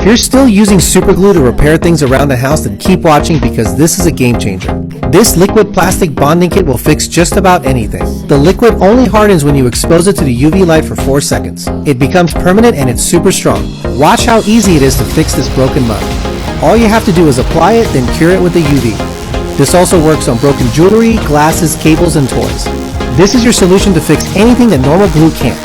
If you're still using super glue to repair things around the house, then keep watching because this is a game changer. This liquid plastic bonding kit will fix just about anything. The liquid only hardens when you expose it to the UV light for 4 seconds. It becomes permanent and it's super strong. Watch how easy it is to fix this broken mug. All you have to do is apply it, then cure it with the UV. This also works on broken jewelry, glasses, cables, and toys. This is your solution to fix anything that normal glue can't.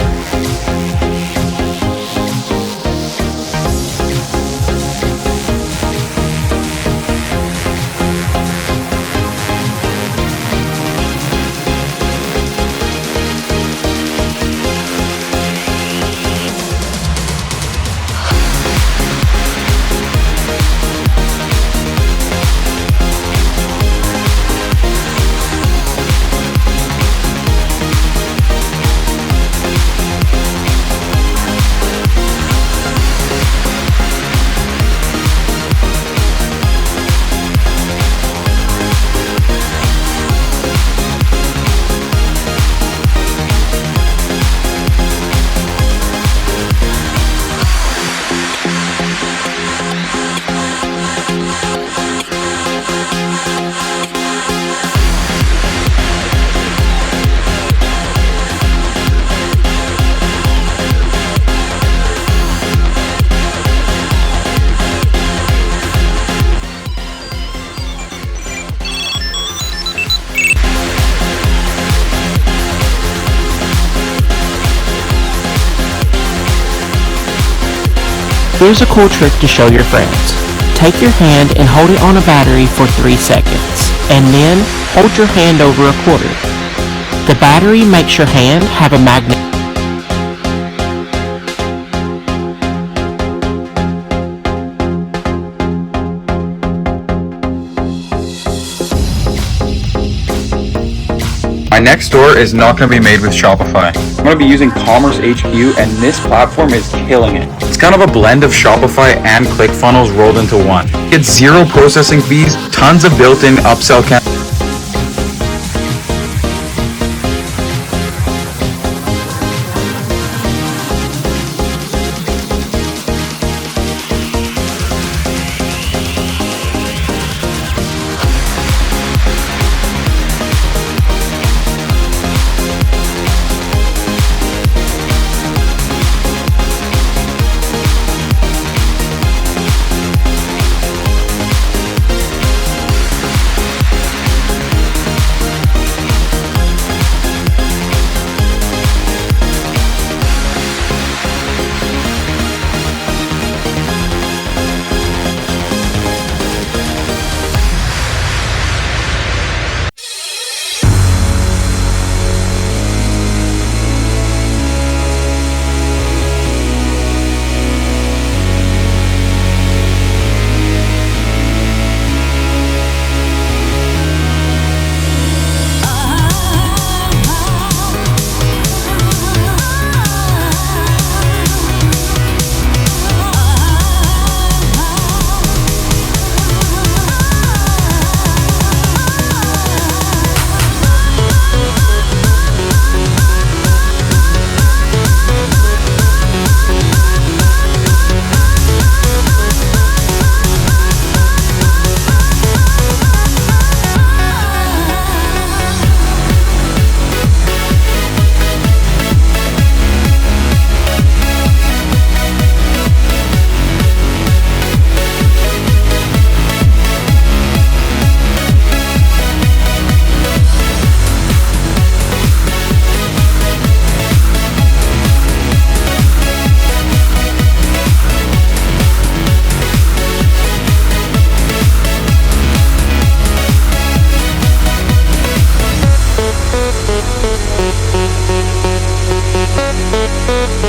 Here's a cool trick to show your friends. Take your hand and hold it on a battery for 3 seconds, and then hold your hand over a quarter. The battery makes your hand have a magnet. My next store is not going to be made with Shopify. I'm going to be using Commerce HQ, and this platform is killing it. It's kind of a blend of Shopify and ClickFunnels rolled into one. Get zero processing fees, tons of built-in upsell campaigns.